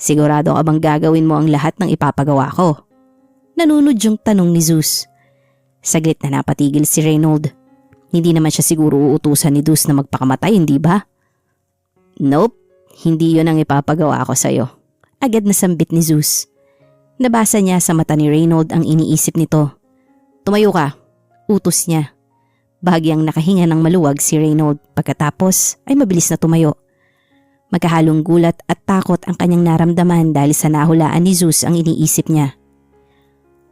Sigurado ka bang gagawin mo ang lahat ng ipapagawa ko? Nanunod yung tanong ni Zeus. Saglit na napatigil si Reynold. Hindi naman siya siguro uutusan ni Zeus na magpakamatay, hindi ba? Nope, hindi yun ang ipapagawa ko sa'yo. Agad na sambit ni Zeus. Nabasa niya sa mata ni Reynold ang iniisip nito. Tumayo ka, utos niya. Bahagyang nakahinga ng maluwag si Reynold, pagkatapos ay mabilis na tumayo. Magkahalong gulat at takot ang kanyang naramdaman dahil sa nahulaan ni Zeus ang iniisip niya.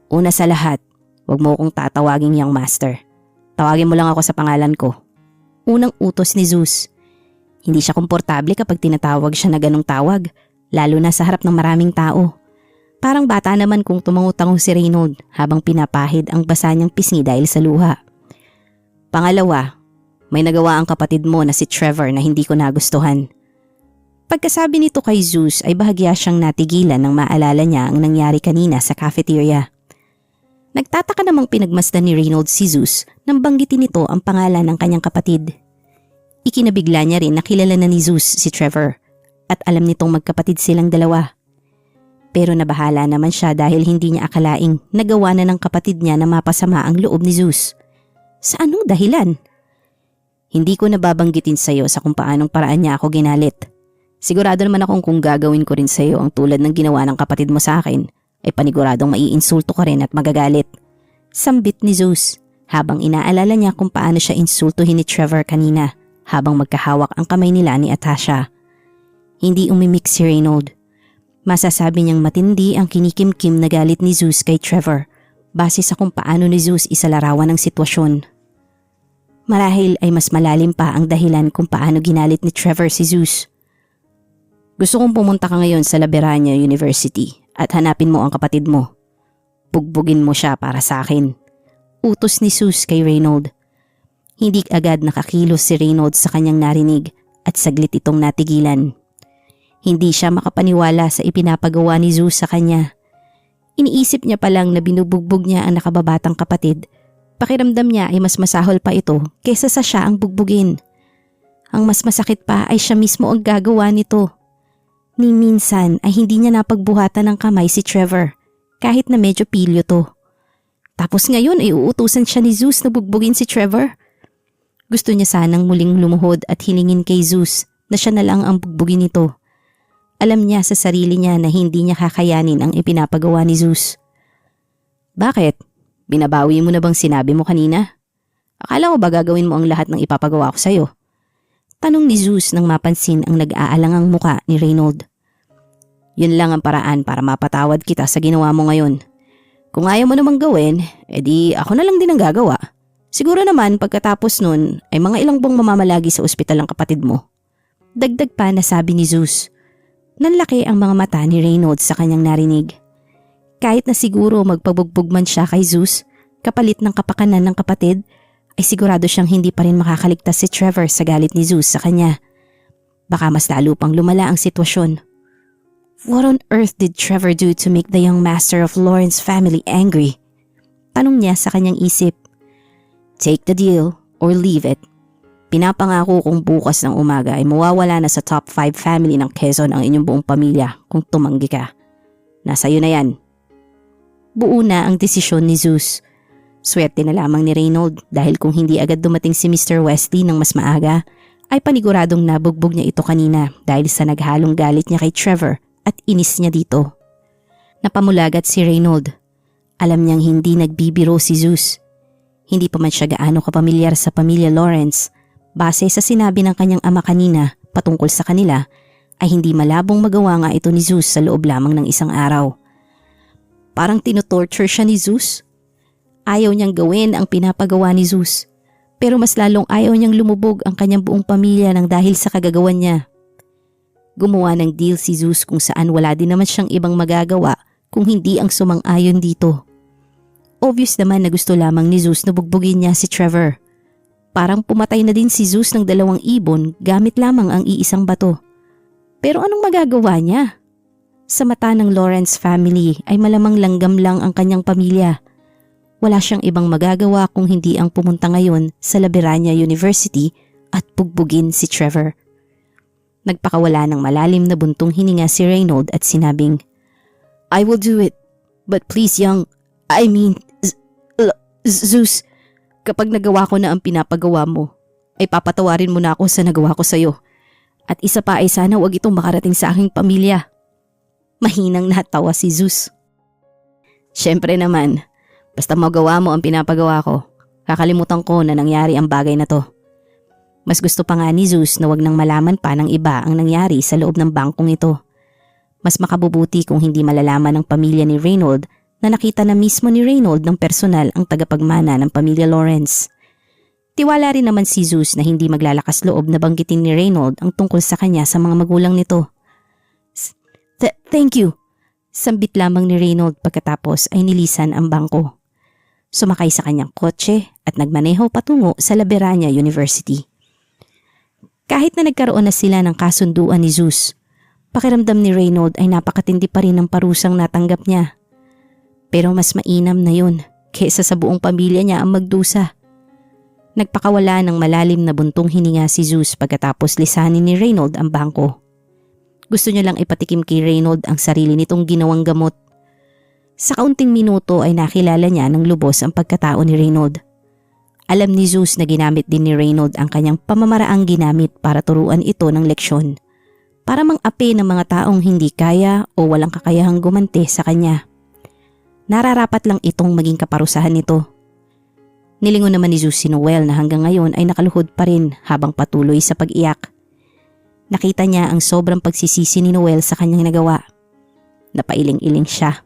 Una sa lahat, huwag mo akong tatawagin yang master. Tawagin mo lang ako sa pangalan ko. Unang utos ni Zeus. Hindi siya komportable kapag tinatawag siya na ganong tawag, lalo na sa harap ng maraming tao. Parang bata naman kung tumango-tango si Reynold habang pinapahid ang basa niyang pisngi dahil sa luha. Pangalawa, may nagawa ang kapatid mo na si Trevor na hindi ko nagustuhan. Pagkasabi nito kay Zeus ay bahagya siyang natigilan nang maalala niya ang nangyari kanina sa cafeteria. Nagtataka namang pinagmasdan ni Reynold si Zeus nang banggitin nito ang pangalan ng kanyang kapatid. Ikinabigla niya rin na kilala na ni Zeus si Trevor at alam nitong magkapatid silang dalawa. Pero nabahala naman siya dahil hindi niya akalaing nagawa na ng kapatid niya na mapasama ang loob ni Zeus. Sa anong dahilan? Hindi ko nababanggitin sa iyo sa kung paanong paraan niya ako ginalit. Sigurado naman akong kung gagawin ko rin sa iyo ang tulad ng ginawa ng kapatid mo sa akin, ay paniguradong maiinsulto ka rin at magagalit. Sambit ni Zeus habang inaalala niya kung paano siya insultuhin ni Trevor kanina habang magkahawak ang kamay nila ni Atasha. Hindi umimik si Reynold. Masasabi niyang matindi ang kinikimkim na galit ni Zeus kay Trevor base sa kung paano ni Zeus isalarawan ang sitwasyon. Marahil ay mas malalim pa ang dahilan kung paano ginalit ni Trevor si Zeus. Gusto kong pumunta ka ngayon sa Laberania University at hanapin mo ang kapatid mo. Bugbugin mo siya para sa akin. Utos ni Zeus kay Reynold. Hindi agad nakakilos si Reynold sa kanyang narinig at saglit itong natigilan. Hindi siya makapaniwala sa ipinapagawa ni Zeus sa kanya. Iniisip niya palang na binubugbog niya ang nakababatang kapatid. Pakiramdam niya ay mas masahol pa ito kaysa sa siya ang bugbugin. Ang mas masakit pa ay siya mismo ang gagawa nito. Ni minsan ay hindi niya napagbuhatan ng kamay si Trevor kahit na medyo pilyo to. Tapos ngayon ay uutusan siya ni Zeus na bugbugin si Trevor. Gusto niya sanang muling lumuhod at hilingin kay Zeus na siya na lang ang bugbugin nito. Alam niya sa sarili niya na hindi niya kakayanin ang ipinapagawa ni Zeus. Bakit? Binabawi mo na bang sinabi mo kanina? Akala ko ba gagawin mo ang lahat ng ipapagawa ko sa'yo? Tanong ni Zeus nang mapansin ang nag-aalangang muka ni Reynold. Yun lang ang paraan para mapatawad kita sa ginawa mo ngayon. Kung ayaw mo namang gawin, edi ako na lang din ang gagawa. Siguro naman pagkatapos nun ay mga ilang buwang mamamalagi sa ospital ang kapatid mo. Dagdag pa na sabi ni Zeus. Nanlaki ang mga mata ni Reynold sa kanyang narinig. Kahit na siguro magpabugbog man siya kay Zeus, kapalit ng kapakanan ng kapatid, ay sigurado siyang hindi pa rin makakaligtas si Trevor sa galit ni Zeus sa kanya. Baka mas lalo pang lumala ang sitwasyon. What on earth did Trevor do to make the young master of Lawrence family angry? Tanong niya sa kanyang isip. Take the deal or leave it. Pinapangako kong bukas ng umaga ay mawawala na sa top 5 family ng Quezon ang inyong buong pamilya kung tumanggi ka. Nasa iyo na yan. Buo na ang desisyon ni Zeus. Swerte na lamang ni Reynold dahil kung hindi agad dumating si Mr. Wesley ng mas maaga, ay paniguradong nabugbog niya ito kanina dahil sa naghalong galit niya kay Trevor at inis niya dito. Napamulagat si Reynold. Alam niyang hindi nagbibiro si Zeus. Hindi pa man siya gaano kapamilyar sa pamilya Lawrence. Base sa sinabi ng kanyang ama kanina patungkol sa kanila, ay hindi malabong magawa nga ito ni Zeus sa loob lamang ng isang araw. Parang tinotorture siya ni Zeus. Ayaw niyang gawin ang pinapagawa ni Zeus, pero mas lalong ayaw niyang lumubog ang kanyang buong pamilya nang dahil sa kagagawan niya. Gumawa ng deal si Zeus kung saan wala din naman siyang ibang magagawa kung hindi ang sumang-ayon dito. Obvious naman na gusto lamang ni Zeus na bugbugin niya si Trevor. Parang pumatay na din si Zeus ng 2 ibon gamit lamang ang iisang bato. Pero anong magagawa niya? Sa mata ng Lawrence family ay malamang langgam lang ang kanyang pamilya. Wala siyang ibang magagawa kung hindi ang pumunta ngayon sa Laberania University at bugbugin si Trevor. Nagpakawala ng malalim na buntong hininga si Reynold at sinabing, "I will do it, but please Zeus, kapag nagawa ko na ang pinapagawa mo, ay papatawarin mo na ako sa nagawa ko sa'yo. At isa pa ay sana wag itong makarating sa aking pamilya." Mahinang natawa si Zeus. "Syempre naman, basta magawa mo ang pinapagawa ko, kakalimutan ko na nangyari ang bagay na to." Mas gusto pa nga ni Zeus na wag nang malaman pa ng iba ang nangyari sa loob ng bangkong ito. Mas makabubuti kung hindi malalaman ng pamilya ni Reynold na nakita na mismo ni Reynold ng personal ang tagapagmana ng pamilya Lawrence. Tiwala rin naman si Zeus na hindi maglalakas loob na banggitin ni Reynold ang tungkol sa kanya sa mga magulang nito. Thank you," sambit lamang ni Reynold pagkatapos ay nilisan ang bangko. Sumakay sa kanyang kotse at nagmaneho patungo sa Laberania University. Kahit na nagkaroon na sila ng kasunduan ni Zeus, pakiramdam ni Reynold ay napakatindi pa rin ng parusang natanggap niya. Pero mas mainam na yun kaysa sa buong pamilya niya ang magdusa. Nagpakawala ng malalim na buntong hininga si Zeus pagkatapos lisanin ni Reynold ang bangko. Gusto niya lang ipatikim kay Reynold ang sarili nitong ginawang gamot. Sa kaunting minuto ay nakilala niya ng lubos ang pagkatao ni Reynold. Alam ni Zeus na ginamit din ni Reynold ang kanyang pamamaraang ginamit para turuan ito ng leksyon, para mang-api ng mga taong hindi kaya o walang kakayahang gumante sa kanya. Nararapat lang itong maging kaparusahan nito. Nilingon naman ni Zeus si Noel na hanggang ngayon ay nakaluhod pa rin habang patuloy sa pag-iyak. Nakita niya ang sobrang pagsisisi ni Noel sa kanyang nagawa. Napailing-iling siya.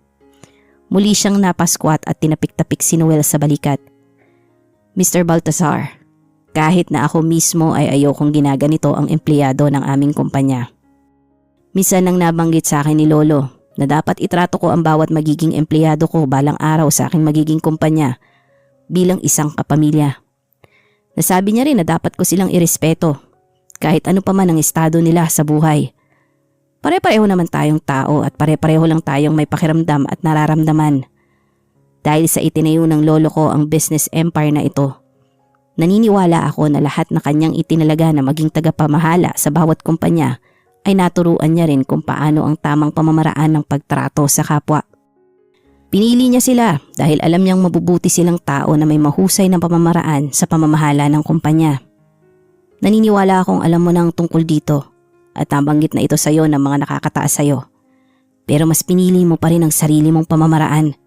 Muli siyang napasquat at tinapik-tapik si Noel sa balikat. "Mr. Baltasar, kahit na ako mismo ay ayokong ginaganito ang empleyado ng aming kumpanya. Minsan nang nabanggit sa akin ni Lolo na dapat itrato ko ang bawat magiging empleyado ko balang araw sa aking magiging kumpanya bilang isang kapamilya. Nasabi niya rin na dapat ko silang irespeto kahit ano pa man ang estado nila sa buhay. Pare-pareho naman tayong tao at pare-pareho lang tayong may pakiramdam at nararamdaman. Dahil sa itinayo ng lolo ko ang business empire na ito, naniniwala ako na lahat na kanyang itinalaga na maging tagapamahala sa bawat kumpanya ay naturuan niya rin kung paano ang tamang pamamaraan ng pagtrato sa kapwa. Pinili niya sila dahil alam niyang mabubuti silang tao na may mahusay na pamamaraan sa pamamahala ng kumpanya. Naniniwala akong alam mo nang tungkol dito at nabanggit na ito sa iyo ng mga nakakataas sa iyo. Pero mas pinili mo pa rin ang sarili mong pamamaraan.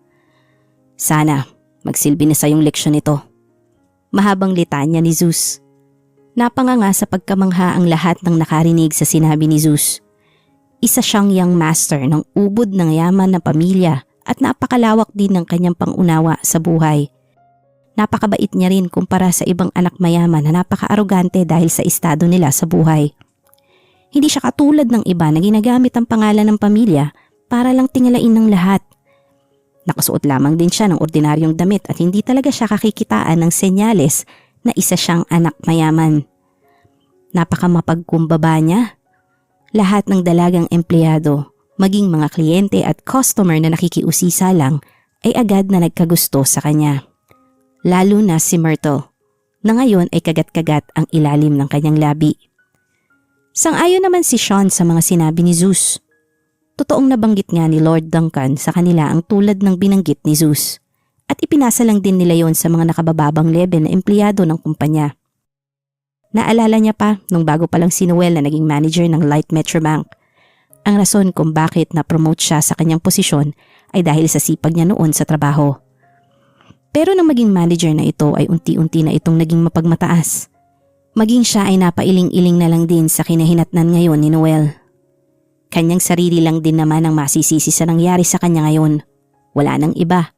Sana magsilbi na sa iyong leksyon ito." Mahabang litanya ni Zeus. Napanganga sa pagkamangha ang lahat ng nakarinig sa sinabi ni Zeus. Isa siyang young master ng ubod ng yaman na pamilya at napakalawak din ng kanyang pangunawa sa buhay. Napakabait niya rin kumpara sa ibang anak mayaman na napaka-arogante dahil sa estado nila sa buhay. Hindi siya katulad ng iba na ginagamit ang pangalan ng pamilya para lang tingalain ng lahat. Nakasuot lamang din siya ng ordinaryong damit at hindi talaga siya kakikitaan ng senyales na isa siyang anak mayaman. Napakamapagkumbaba niya. Lahat ng dalagang empleyado, maging mga kliyente at customer na nakikiusisa lang ay agad na nagkagusto sa kanya. Lalo na si Myrtle, na ngayon ay kagat-kagat ang ilalim ng kanyang labi. Sang-ayon naman si Sean sa mga sinabi ni Zeus. Totoong nabanggit nga ni Lord Duncan sa kanila ang tulad ng binanggit ni Zeus at ipinasa lang din nila yon sa mga nakabababang level na empleyado ng kumpanya. Naalala niya pa nung bago pa lang si Noel na naging manager ng Light Metro Bank. Ang rason kung bakit na-promote siya sa kanyang posisyon ay dahil sa sipag niya noon sa trabaho. Pero nang maging manager na ito ay unti-unti na itong naging mapagmataas. Maging siya ay napailing-iling na lang din sa kinahinatnan ngayon ni Noel. Kanyang sarili lang din naman ang masisisi sa nangyari sa kanya ngayon. Wala nang iba.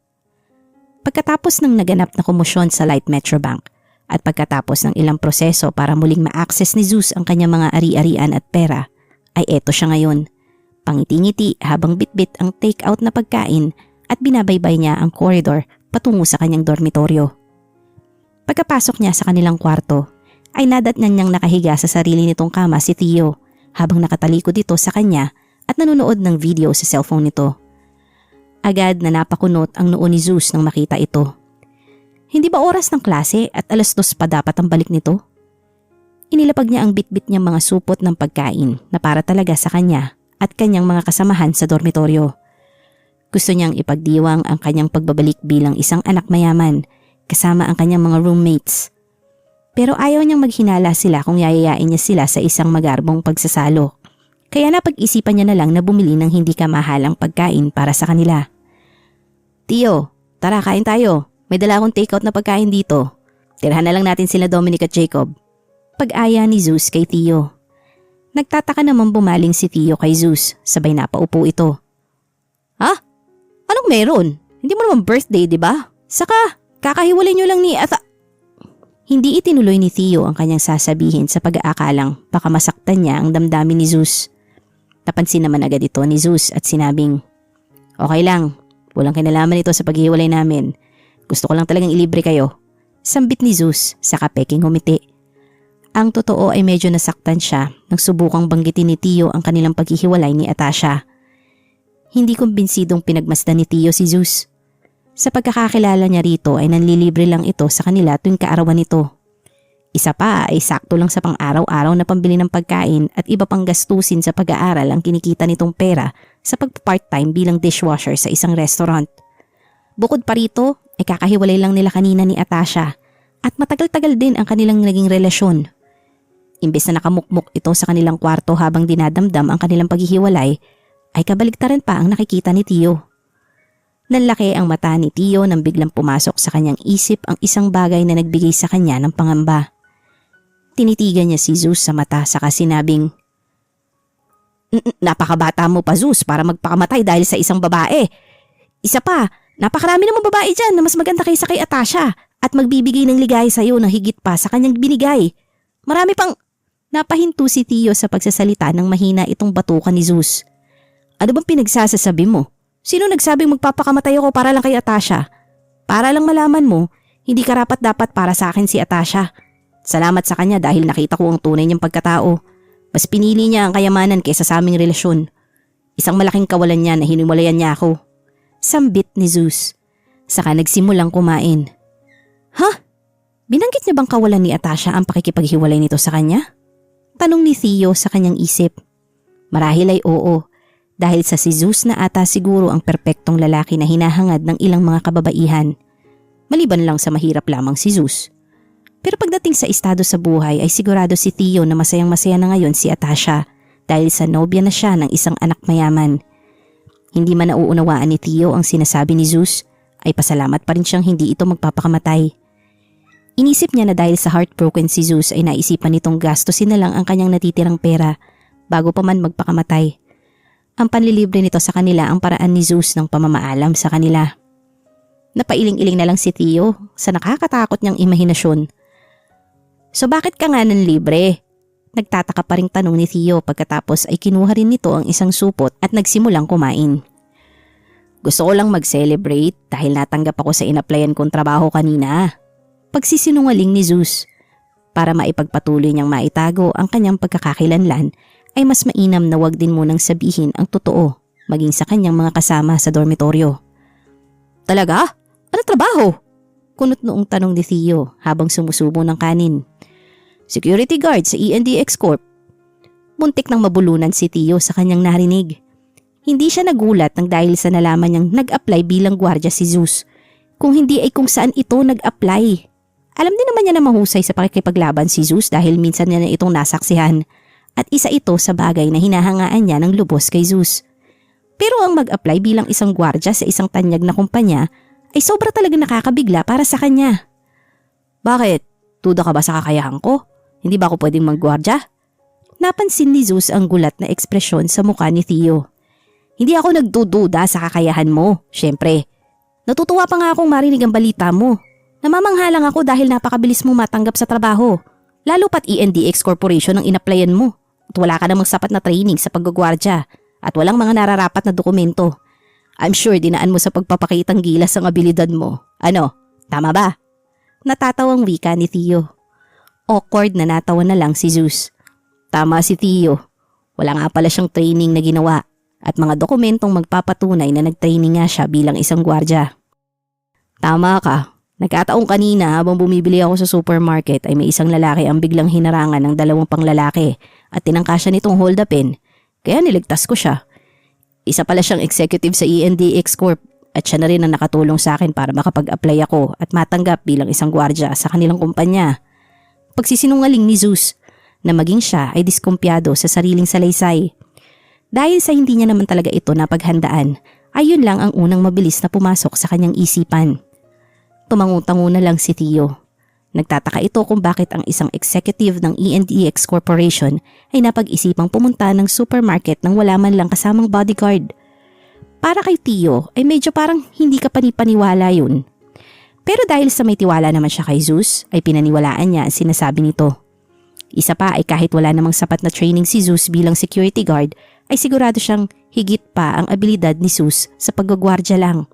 Pagkatapos ng naganap na komosyon sa Light Metro Bank at pagkatapos ng ilang proseso para muling ma-access ni Zeus ang kanyang mga ari-arian at pera, ay eto siya ngayon. Pangiti-ngiti habang bitbit ang take-out na pagkain at binabaybay niya ang corridor patungo sa kanyang dormitoryo. Pagkapasok niya sa kanilang kwarto, ay nadatnan niyang nakahiga sa sarili nitong kama si Theo habang nakatalikod ito sa kanya at nanonood ng video sa cellphone nito. Agad na napakunot ang noo ni Zeus nang makita ito. Hindi ba oras ng klase at 2:00 pa dapat ang balik nito? Inilapag niya ang bitbit niyang mga supot ng pagkain na para talaga sa kanya at kanyang mga kasamahan sa dormitoryo. Gusto niyang ipagdiwang ang kanyang pagbabalik bilang isang anak mayaman kasama ang kanyang mga roommates. Pero ayaw niyang maghinala sila kung yayayain niya sila sa isang magarbong pagsasalo. Kaya napag-isipan niya na lang na bumili ng hindi kamahalang pagkain para sa kanila. Tio, tara kain tayo. May dala akong takeout na pagkain dito. Tirahan na lang natin sila Dominic at Jacob. Pag-aya ni Zeus kay Tio. Nagtataka naman bumaling si Tio kay Zeus, sabay napaupo ito. Ha? Anong meron? Hindi mo naman birthday, di ba? Saka, kakahiwalay niyo lang ni Hindi itinuloy ni Tio ang kanyang sasabihin sa pag-aakalang baka masaktan niya ang damdamin ni Zeus. Napansin naman agad ito ni Zeus at sinabing, okay lang, walang kinalaman ito sa paghiwalay namin. Gusto ko lang talagang ilibre kayo. Sambit ni Zeus sa peking humiti. Ang totoo ay medyo nasaktan siya nang subukang banggitin ni Tio ang kanilang paghihiwalay ni Atasha. Hindi kumbinsidong pinagmasdan ni Tio si Zeus. Sa pagkakakilala niya rito ay nanlilibre lang ito sa kanila tuwing kaarawan nito. Isa pa ay sakto lang sa pang-araw-araw na pambili ng pagkain at iba pang gastusin sa pag-aaral ang kinikita nitong pera sa pag-part-time bilang dishwasher sa isang restaurant. Bukod pa rito ay kakahiwalay lang nila kanina ni Atasha at matagal-tagal din ang kanilang naging relasyon. Imbes na nakamukmuk ito sa kanilang kwarto habang dinadamdam ang kanilang paghihiwalay, ay kabaligtaran pa ang nakikita ni Tio. Nanlaki ang mata ni Tio nang biglang pumasok sa kanyang isip ang isang bagay na nagbigay sa kanya ng pangamba. Tinitigan niya si Zeus sa mata saka sinabing, napakabata mo pa Zeus para magpakamatay dahil sa isang babae. Isa pa, napakarami namang babae dyan na mas maganda kaysa kay Atasha at magbibigay ng ligaya sa iyo ng higit pa sa kanyang binigay. Marami pang... Napahinto si Tio sa pagsasalita ng mahina itong batukan ni Zeus. Ano bang pinagsasasabi mo? Sino nagsabing magpapakamatay ako para lang kay Atasha? Para lang malaman mo, hindi karapat-dapat para sa akin si Atasha. Salamat sa kanya dahil nakita ko ang tunay niyang pagkatao. Mas pinili niya ang kayamanan kaysa sa aming relasyon. Isang malaking kawalan niya na hiniwalayan niya ako. Sambit ni Zeus. Saka nagsimulang kumain. Ha? Binanggit niya bang kawalan ni Atasha ang pakikipaghiwalay nito sa kanya? Tanong ni Tio sa kanyang isip. Marahil ay oo, dahil sa si Zeus na ata siguro ang perpektong lalaki na hinahangad ng ilang mga kababaihan. Maliban lang sa mahirap lamang si Zeus. Pero pagdating sa estado sa buhay ay sigurado si Tio na masayang-masaya na ngayon si Atasha dahil sa nobya na siya ng isang anak mayaman. Hindi man nauunawaan ni Tio ang sinasabi ni Zeus, ay pasalamat pa rin siyang hindi ito magpapakamatay. Inisip niya na dahil sa heartbroken si Zeus ay naisipan nitong gastusin na lang ang kanyang natitirang pera bago pa man magpakamatay. Ang panlilibre nito sa kanila ang paraan ni Zeus ng pamamaalam sa kanila. Napailing-iling na lang si Tio sa nakakatakot niyang imahinasyon. So bakit ka nga nanlibre? Nagtataka pa ring tanong ni Tio pagkatapos ay kinuha rin nito ang isang supot at nagsimulang kumain. Gusto ko lang mag-celebrate dahil natanggap ako sa inaplayan kong trabaho kanina. Pagsisinungaling ni Zeus. Para maipagpatuloy niyang maitago ang kanyang pagkakakilanlan ay mas mainam na wag din munang sabihin ang totoo maging sa kanyang mga kasama sa dormitoryo. Talaga? Ano trabaho? Kunot noong tanong ni Tio habang sumusubo ng kanin. Security guard sa ENDX Corp. Muntik nang mabulunan si Tio sa kanyang narinig. Hindi siya nagulat nang dahil sa nalaman niyang nag-apply bilang gwardya si Zeus. Kung hindi ay kung saan ito nag-apply. Alam din naman niya na mahusay sa pakikipaglaban si Zeus dahil minsan niya na itong nasaksihan at isa ito sa bagay na hinahangaan niya ng lubos kay Zeus. Pero ang mag-apply bilang isang gwardya sa isang tanyag na kumpanya ay sobra talaga nakakabigla para sa kanya. Bakit? Duda ka ba sa kakayahan ko? Hindi ba ako pwedeng mag-gwardya? Napansin ni Zeus ang gulat na ekspresyon sa mukha ni Tio. Hindi ako nagdududa sa kakayahan mo, syempre. Natutuwa pa nga akong marinig ang balita mo. Namamangha lang ako dahil napakabilis mo matanggap sa trabaho. Lalo pat ENDX Corporation ang inapplyan mo. At wala ka namang sapat na training sa paggagwardya at walang mga nararapat na dokumento. I'm sure dinaan mo sa pagpapakitang gilas ang abilidad mo. Ano, tama ba? Natatawang wika ni Tio. Awkward na natawa na lang si Zeus. Tama si Tio. Wala nga pala siyang training na ginawa at mga dokumentong magpapatunay na nagtraining nga siya bilang isang gwardya. Tama ka. Nagkataong kanina habang bumibili ako sa supermarket ay may isang lalaki ang biglang hinarangan ng dalawang panglalaki at tinangka siya nitong hold upin. Kaya niligtas ko siya. Isa pala siyang executive sa ENDX Corp at siya na rin ang nakatulong sa akin para makapag-apply ako at matanggap bilang isang gwardya sa kanilang kumpanya. Pagsisinungaling ni Zeus na maging siya ay diskumpiyado sa sariling salaysay. Dahil sa hindi niya naman talaga ito napaghandaan, ay yun lang ang unang mabilis na pumasok sa kanyang isipan. Tumangu-tangu na lang si Tio. Nagtataka ito kung bakit ang isang executive ng ENDX Corporation ay napag-isipang pumunta ng supermarket nang wala man lang kasamang bodyguard. Para kay Tio ay medyo parang hindi ka panipaniwala yun. Pero dahil sa may tiwala naman siya kay Zeus ay pinaniwalaan niya ang sinasabi nito. Isa pa ay kahit wala namang sapat na training si Zeus bilang security guard ay sigurado siyang higit pa ang abilidad ni Zeus sa paggagwardya lang.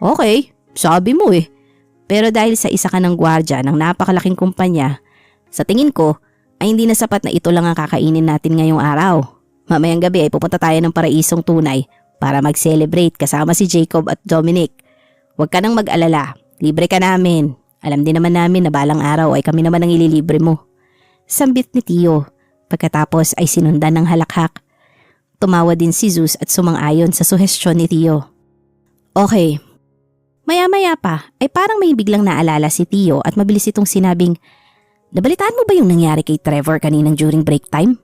Okay, sabi mo eh. Pero dahil sa isa ka ng gwardya ng napakalaking kumpanya, sa tingin ko ay hindi na sapat na ito lang ang kakainin natin ngayong araw. Mamayang gabi ay pupunta tayo ng Paraisong Tunay para mag-celebrate kasama si Jacob at Dominic. Huwag ka nang mag-alala, libre ka namin. Alam din naman namin na balang araw ay kami naman ang ililibre mo. Sambit ni Tio, pagkatapos ay sinundan ng halakhak. Tumawa din si Zeus at sumang-ayon sa suhestyon ni Tio. Okay. Maya-maya pa ay parang may biglang naalala si Tio at mabilis itong sinabing, nabalitaan mo ba yung nangyari kay Trevor kaninang during break time?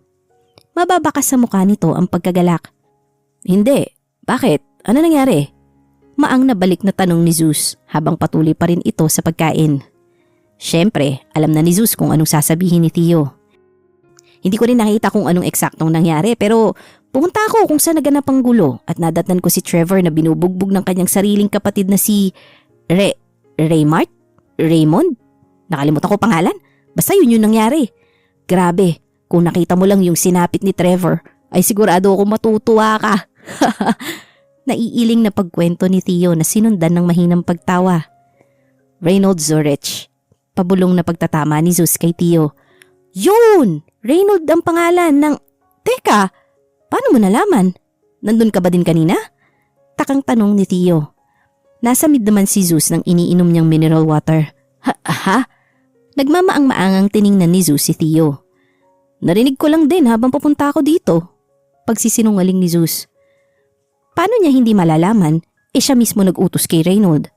Mababakas sa mukha nito ang pagkagalak. Hindi. Bakit? Ano nangyari? Maang nabalik na tanong ni Zeus habang patuloy pa rin ito sa pagkain. Siyempre, alam na ni Zeus kung anong sasabihin ni Tio. Hindi ko rin nakita kung anong eksaktong nangyari pero pumunta ako kung saan naganap ang gulo at nadatnan ko si Trevor na binubugbog ng kanyang sariling kapatid na si Raymart? Raymond? Nakalimutan ko pangalan? Basta yun nangyari. Grabe, kung nakita mo lang yung sinapit ni Trevor ay sigurado ako matutuwa ka. Naiiling na pagkwento ni Tio na sinundan ng mahinang pagtawa. Reynold Zurich. Pabulong na pagtatama ni Zeus kay Tio. Yun! Reynold ang pangalan ng... Teka! Paano mo nalaman? Nandun ka ba din kanina? Takang tanong ni Tio. Nasa mid naman si Zeus nang iniinom niyang mineral water. Ha? Nagmamaang-maangang tiningnan ni Zeus si Tio. Narinig ko lang din habang papunta ako dito. Pagsisinungaling ni Zeus. Paano niya hindi malalaman? Siya mismo nag-utos kay Reynold.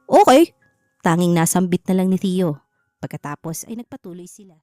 Okay. Tanging nasambit na lang ni Tio. Pagkatapos ay nagpatuloy sila.